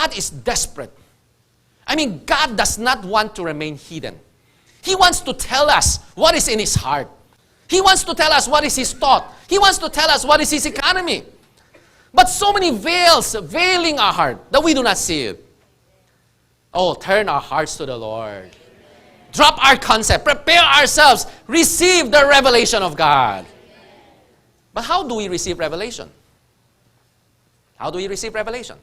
God is desperate. I mean, God does not want to remain hidden. He wants to tell us what is in His heart. He wants to tell us what is His thought. He wants to tell us what is His economy. But so many veils veiling our heart that we do not see it. Oh, turn our hearts to the Lord. Drop our concept. Prepare ourselves. Receive the revelation of God. But how do we receive revelation? How do we receive revelation?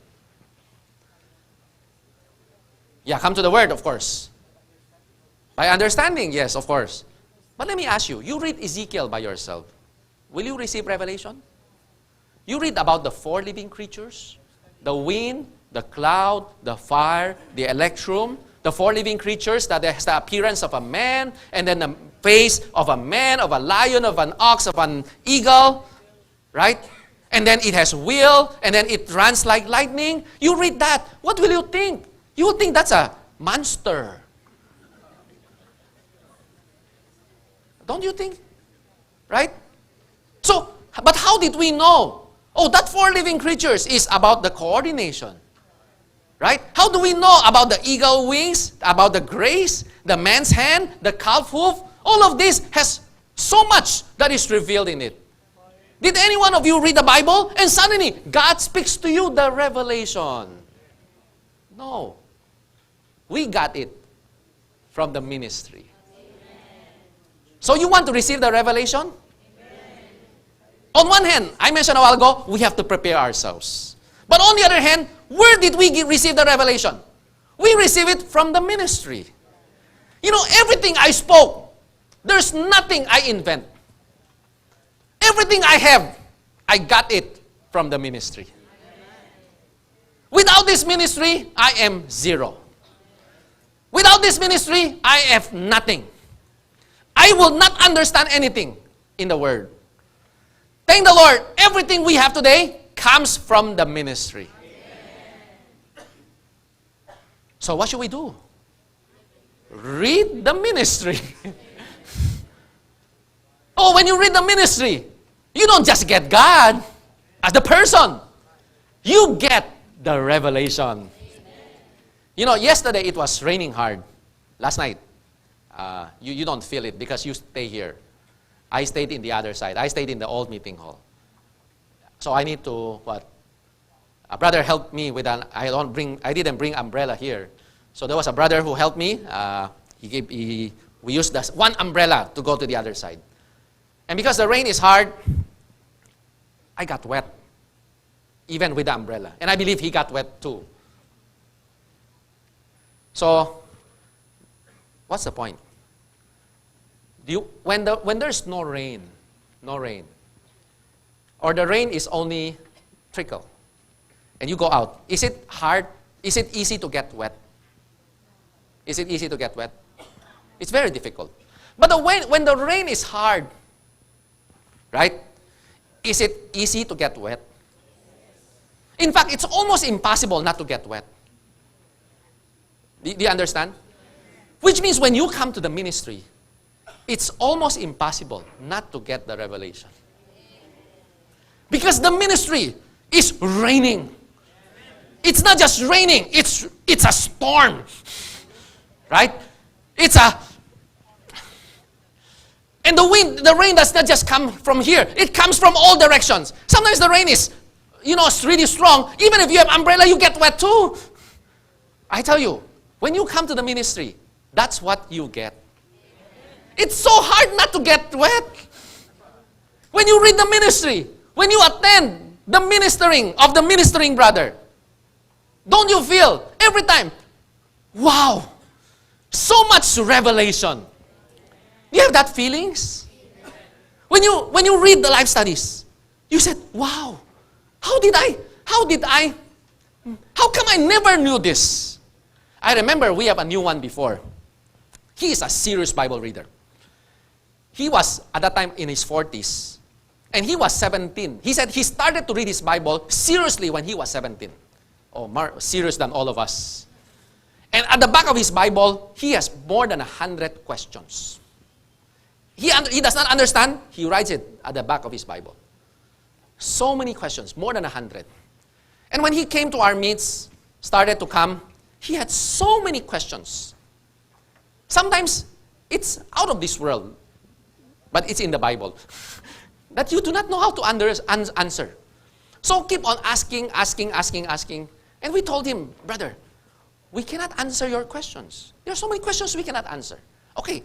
Yeah, come to the Word, of course. By understanding, yes, of course. But let me ask you, you read Ezekiel by yourself. Will you receive revelation? You read about the 4 living creatures, the wind, the cloud, the fire, the electrum, the 4 living creatures that has the appearance of a man, and then the face of a man, of a lion, of an ox, of an eagle, right? And then it has will, and then it runs like lightning. You read that, what will you think? You will think that's a monster. Don't you think? Right? So, but how did we know? Oh, that 4 living creatures is about the coordination. Right? How do we know about the eagle wings, about the grace, the man's hand, the calf hoof? All of this has so much that is revealed in it. Did any one of you read the Bible and suddenly God speaks to you the revelation? No. We got it from the ministry. So you want to receive the revelation? Amen. On one hand, I mentioned a while ago, we have to prepare ourselves. But on the other hand, where did we receive the revelation? We receive it from the ministry. You know, everything I spoke, there's nothing I invent. Everything I have, I got it from the ministry. Without this ministry, I am zero. Without this ministry, I have nothing. I will not understand anything in the Word. Thank the Lord, everything we have today comes from the ministry. So what should we do? Read the ministry. Oh, when you read the ministry, you don't just get God as the person. You get the revelation. You know, yesterday it was raining hard. Last night, you don't feel it because you stay here. I stayed in the other side. I stayed in the old meeting hall. So I need to, a brother helped me with I didn't bring umbrella here. So there was a brother who helped me. We used this one umbrella to go to the other side. And because the rain is hard, I got wet. Even with the umbrella. And I believe he got wet too. So, what's the point? When there's no rain, or the rain is only trickle, and you go out, is it hard? Is it easy to get wet? Is it easy to get wet? It's very difficult. But when the rain is hard, right? Is it easy to get wet? In fact, it's almost impossible not to get wet. Do you understand? Which means when you come to the ministry, it's almost impossible not to get the revelation. Because the ministry is raining. It's not just raining, it's a storm. Right? And the rain does not just come from here. It comes from all directions. Sometimes the rain is, it's really strong. Even if you have umbrella, you get wet too. I tell you, when you come to the ministry, that's what you get. It's so hard not to get wet. When you read the ministry, when you attend the ministering of the ministering brother, don't you feel every time, wow, so much revelation? Do you have that feelings? When you read the life studies, you said, wow, how come I never knew this? I remember we have a new one before. He is a serious Bible reader. He was, at that time, in his 40s. And he was 17. He said he started to read his Bible seriously when he was 17. Oh, more serious than all of us. And at the back of his Bible, he has more than 100 questions. He does not understand, he writes it at the back of his Bible. So many questions, more than 100. And when he came to our meets, started to come, he had so many questions. Sometimes it's out of this world, but it's in the Bible that you do not know how to answer. So keep on asking. And we told him, brother, we cannot answer your questions. There are so many questions we cannot answer. Okay,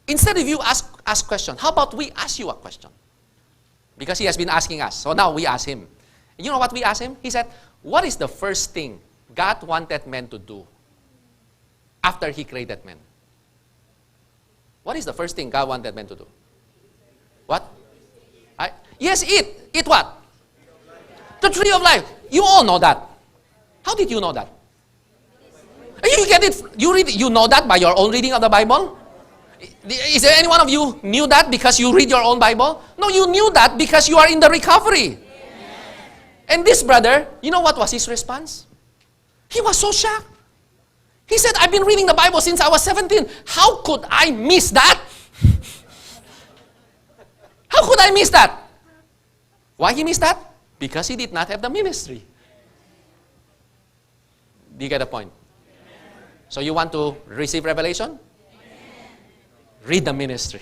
instead of you ask question, how about we ask you a question? Because he has been asking us. So now we ask him. You know what we asked him? He said, what is the first thing God wanted man to do after he created man? What is the first thing God wanted man to do? What? Yes, eat. Eat what? The tree of life. You all know that. How did you know that? You get it. You know that by your own reading of the Bible? Is there any one of you knew that because you read your own Bible? No, you knew that because you are in the recovery. And this brother, you know what was his response? He was so shocked. He said, I've been reading the Bible since I was 17. How could I miss that? How could I miss that? Why he missed that? Because he did not have the ministry. Do you get the point? So you want to receive revelation? Read the ministry.